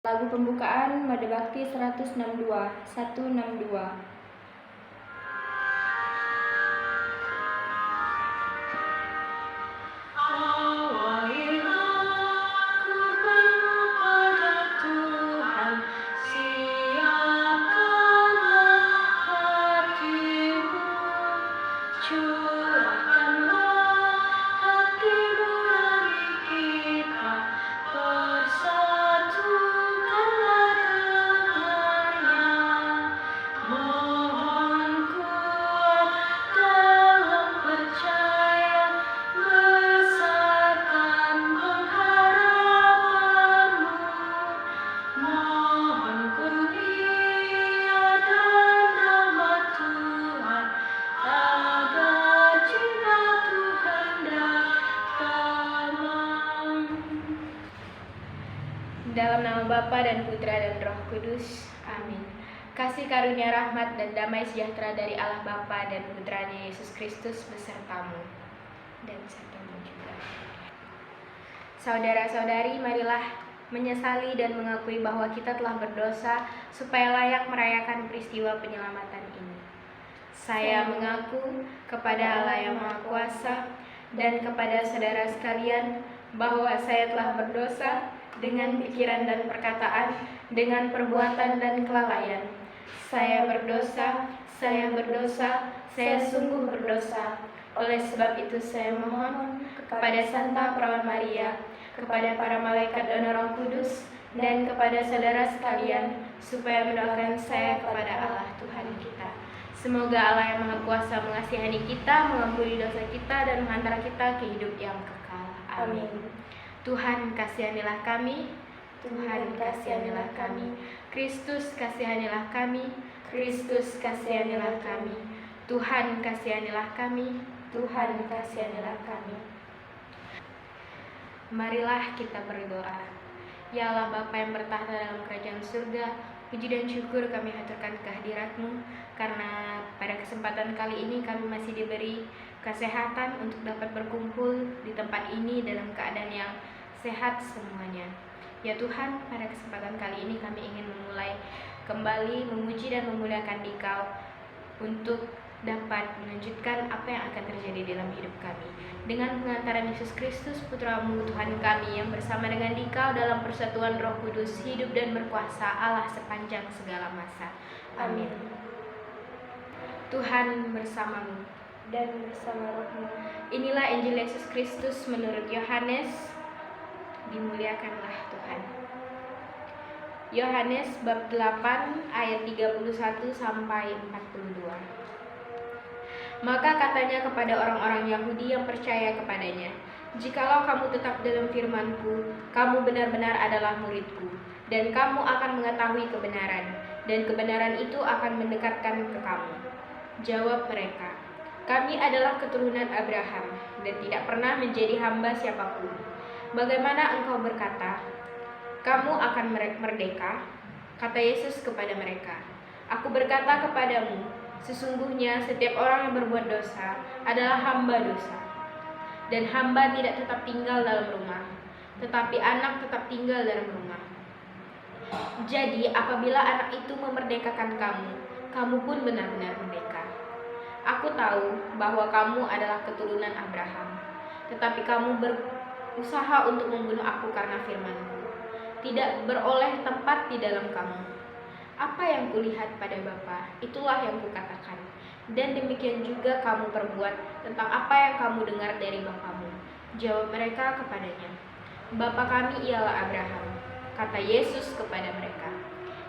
Lagu pembukaan Mada Bakti 162. Dalam nama Bapa dan Putra dan Roh Kudus. Amin. Kasih karunia rahmat dan damai sejahtera dari Allah Bapa dan Putranya Yesus Kristus besertamu dan sertamu juga. Saudara-saudari, marilah menyesali dan mengakui bahwa kita telah berdosa supaya layak merayakan peristiwa penyelamatan ini. Saya mengaku kepada Allah yang Maha Kuasa dan kepada saudara sekalian bahwa saya telah berdosa dengan pikiran dan perkataan, dengan perbuatan dan kelalaian. Saya berdosa, saya sungguh berdosa. Oleh sebab itu saya mohon kepada Santa Perawan Maria, kepada para malaikat dan Roh Kudus, dan kepada saudara sekalian, supaya mendoakan saya kepada Allah Tuhan kita. Semoga Allah yang Maha Kuasa mengasihani kita, mengampuni dosa kita, dan menghantar kita ke hidup yang kekal. Amin. Tuhan kasihanilah kami, Tuhan kasihanilah kami, Kristus kasihanilah kami, Kristus kasihanilah kami, Tuhan kasihanilah kami, Tuhan kasihanilah kami. Marilah kita berdoa. Ya Allah Bapa yang bertahta dalam kerajaan surga, puji dan syukur kami haturkan kehadirat-Mu, karena pada kesempatan kali ini kami masih diberi kesehatan untuk dapat berkumpul di tempat ini dalam keadaan yang sehat semuanya. Ya Tuhan, pada kesempatan kali ini kami ingin memulai kembali memuji dan memuliakan Dikau untuk dapat melanjutkan apa yang akan terjadi dalam hidup kami. Dengan pengantaran Yesus Kristus, Putra-Mu Tuhan kami, yang bersama dengan Dikau dalam persatuan Roh Kudus, hidup dan berkuasa Allah sepanjang segala masa. Amin. Tuhan bersamamu dan bersama rohmu. Inilah Injil Yesus Kristus menurut Yohanes. Dimuliakanlah Tuhan. Yohanes bab 8 ayat 31 sampai 42. Maka katanya kepada orang-orang Yahudi yang percaya kepadanya, "Jikalau kamu tetap dalam firman-Ku, kamu benar-benar adalah murid-Ku, dan kamu akan mengetahui kebenaran, dan kebenaran itu akan mendekatkan ke kamu." Jawab mereka, "Kami adalah keturunan Abraham dan tidak pernah menjadi hamba siapapun. Bagaimana engkau berkata, kamu akan merdeka?" Kata Yesus kepada mereka, "Aku berkata kepadamu, sesungguhnya setiap orang yang berbuat dosa adalah hamba dosa. Dan hamba tidak tetap tinggal dalam rumah, tetapi anak tetap tinggal dalam rumah. Jadi apabila anak itu memerdekakan kamu, kamu pun benar-benar merdeka. Aku tahu bahwa kamu adalah keturunan Abraham, tetapi kamu berusaha untuk membunuh aku karena firman-Ku. Tidak beroleh tempat di dalam kamu. Apa yang kulihat pada Bapa, itulah yang kukatakan. Dan demikian juga kamu perbuat tentang apa yang kamu dengar dari bapamu." Jawab mereka kepadanya, "Bapa kami ialah Abraham." Kata Yesus kepada mereka,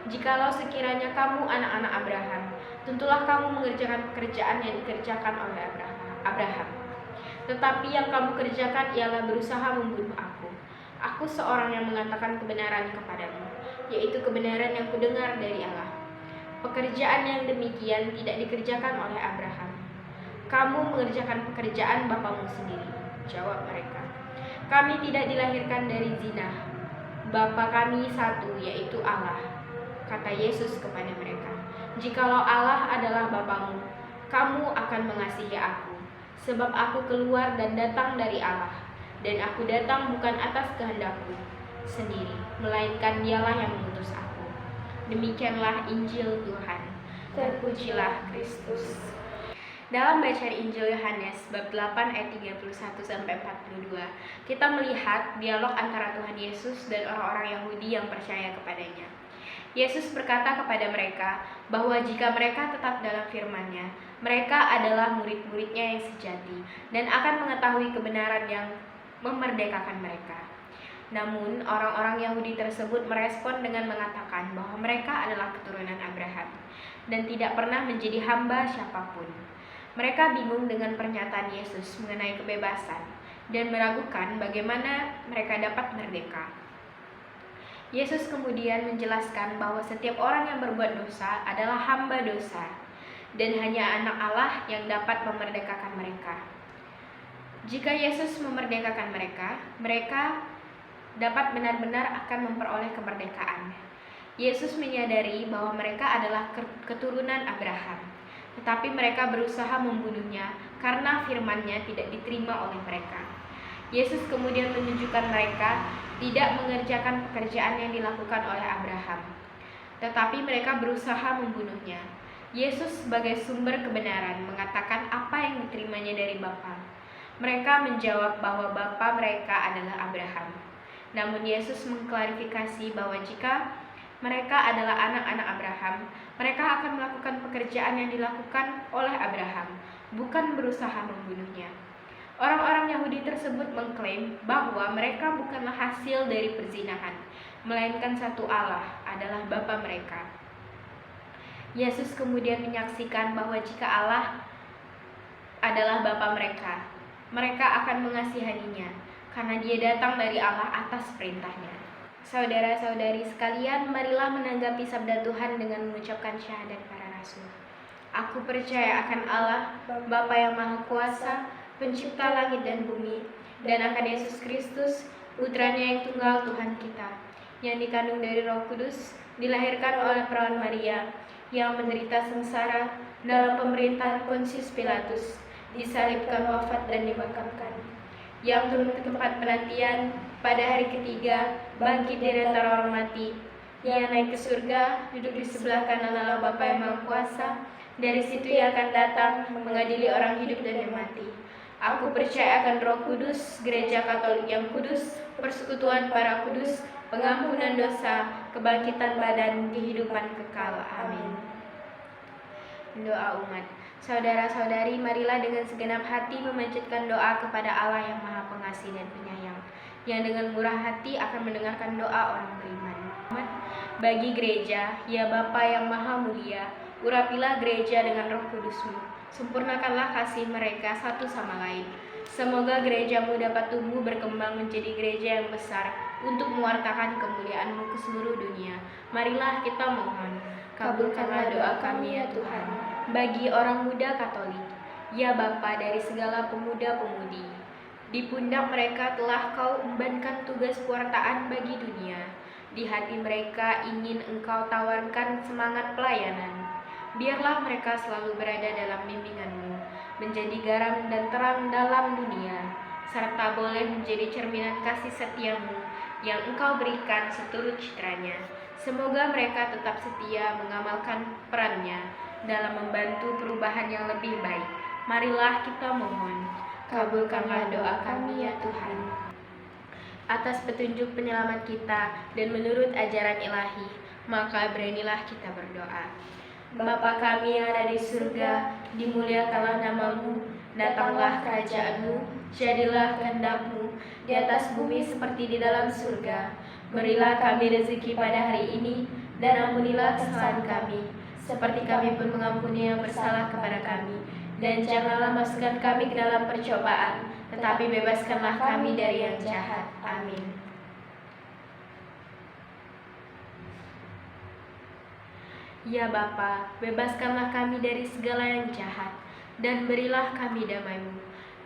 "Jikalau sekiranya kamu anak-anak Abraham, tentulah kamu mengerjakan pekerjaan yang dikerjakan oleh Abraham. Tetapi yang kamu kerjakan ialah berusaha membunuh aku. Aku seorang yang mengatakan kebenaran kepadamu, yaitu kebenaran yang kudengar dari Allah. Pekerjaan yang demikian tidak dikerjakan oleh Abraham. Kamu mengerjakan pekerjaan bapamu sendiri." Jawab mereka, "Kami tidak dilahirkan dari zina. Bapa kami satu, yaitu Allah." Kata Yesus kepada mereka, "Jikalau Allah adalah Bapamu, kamu akan mengasihi aku, sebab aku keluar dan datang dari Allah, dan aku datang bukan atas kehendakku, sendiri, melainkan Dialah yang mengutus aku. Demikianlah Injil Tuhan. Terpujilah Kristus. Dalam bacaan Injil Yohanes bab 8 ayat 31 sampai 42, kita melihat dialog antara Tuhan Yesus dan orang-orang Yahudi yang percaya kepadanya. Yesus berkata kepada mereka bahwa jika mereka tetap dalam firman-Nya, mereka adalah murid-murid-Nya yang sejati dan akan mengetahui kebenaran yang memerdekakan mereka. Namun, orang-orang Yahudi tersebut merespon dengan mengatakan bahwa mereka adalah keturunan Abraham dan tidak pernah menjadi hamba siapapun. Mereka bingung dengan pernyataan Yesus mengenai kebebasan dan meragukan bagaimana mereka dapat merdeka. Yesus kemudian menjelaskan bahwa setiap orang yang berbuat dosa adalah hamba dosa dan hanya Anak Allah yang dapat memerdekakan mereka. Jika Yesus memerdekakan mereka, mereka dapat benar-benar akan memperoleh kemerdekaan. Yesus menyadari bahwa mereka adalah keturunan Abraham, tetapi mereka berusaha membunuhnya karena firman-Nya tidak diterima oleh mereka. Yesus kemudian menunjukkan mereka tidak mengerjakan pekerjaan yang dilakukan oleh Abraham, tetapi mereka berusaha membunuhnya. Yesus sebagai sumber kebenaran mengatakan apa yang diterimanya dari Bapa. Mereka menjawab bahwa Bapa mereka adalah Abraham. Namun Yesus mengklarifikasi bahwa jika mereka adalah anak-anak Abraham, mereka akan melakukan pekerjaan yang dilakukan oleh Abraham, bukan berusaha membunuhnya. Orang-orang Yahudi tersebut mengklaim bahwa mereka bukanlah hasil dari perzinahan, melainkan satu Allah adalah Bapa mereka. Yesus kemudian menyaksikan bahwa jika Allah adalah Bapa mereka, mereka akan mengasihaninya, karena Dia datang dari Allah atas perintahnya. Saudara-saudari sekalian, marilah menanggapi sabda Tuhan dengan mengucapkan syahadat para rasul. Aku percaya akan Allah, Bapa yang Maha Kuasa, Pencipta langit dan bumi, dan akan Yesus Kristus, Putranya yang tunggal Tuhan kita, yang dikandung dari Roh Kudus, dilahirkan oleh perawan Maria, yang menderita sengsara dalam pemerintahan Pontius Pilatus, disalibkan, wafat dan dimakamkan, yang turun ke tempat penantian, pada hari ketiga bangkit dari antara orang mati, Ia naik ke surga, duduk di sebelah kanan Allah Bapa yang Maha Kuasa. Dari situ Ia akan datang mengadili orang hidup dan yang mati. Aku percaya akan Roh Kudus, Gereja Katolik yang kudus, persekutuan para kudus, pengampunan dosa, kebangkitan badan, kehidupan kekal. Amin. Doa umat. Saudara-saudari, marilah dengan segenap hati memanjatkan doa kepada Allah yang Maha Pengasih dan Penyayang, yang dengan murah hati akan mendengarkan doa orang beriman. Bagi gereja, ya Bapa yang Maha Mulia, urapilah gereja dengan Roh Kudus-Mu. Sempurnakanlah kasih mereka satu sama lain. Semoga gereja-Mu dapat tumbuh berkembang menjadi gereja yang besar untuk mewartakan kemuliaan-Mu ke seluruh dunia. Marilah kita mohon, kabulkanlah doa kami ya Tuhan. Bagi orang muda Katolik, ya Bapa dari segala pemuda-pemudi, di pundak mereka telah Kau embankan tugas pewartaan bagi dunia. Di hati mereka ingin Engkau tawarkan semangat pelayanan. Biarlah mereka selalu berada dalam bimbingan-Mu, menjadi garam dan terang dalam dunia, serta boleh menjadi cerminan kasih setia-Mu yang Engkau berikan seturut citranya. Semoga mereka tetap setia mengamalkan perannya dalam membantu perubahan yang lebih baik. Marilah kita mohon, kabulkanlah doa kami ya Tuhan. Atas petunjuk penyelamat kita dan menurut ajaran ilahi, maka beranilah kita berdoa. Bapa kami yang ada di surga, dimuliakanlah nama-Mu, datanglah kerajaan-Mu, jadilah kehendak-Mu di atas bumi seperti di dalam surga. Berilah kami rezeki pada hari ini, dan ampunilah kesalahan kami, seperti kami pun mengampuni yang bersalah kepada kami. Dan janganlah masukkan kami ke dalam percobaan, tetapi bebaskanlah kami dari yang jahat. Amin. Ya Bapa, bebaskanlah kami dari segala yang jahat, dan berilah kami damai-Mu.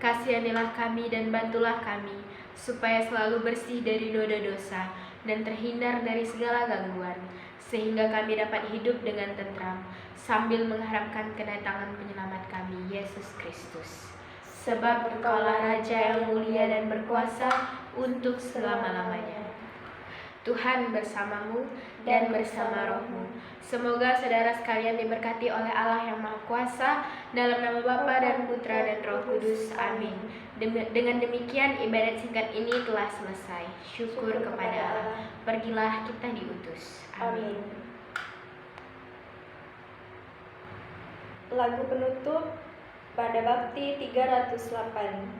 Kasihanilah kami dan bantulah kami, supaya selalu bersih dari noda dosa dan terhindar dari segala gangguan, sehingga kami dapat hidup dengan tentram, sambil mengharapkan kedatangan penyelamat kami, Yesus Kristus. Sebab Engkaulah Raja yang mulia dan berkuasa untuk selama-lamanya. Tuhan bersamamu dan bersama rohmu. Semoga saudara sekalian diberkati oleh Allah yang Maha Kuasa, dalam nama Bapa dan Putra dan Roh Kudus. Amin. Dengan demikian ibadat singkat ini telah selesai. Syukur kepada Allah. Pergilah kita diutus. Amin. Lagu penutup pada Bakti 308.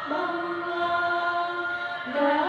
Tuhanmu, bangunlah.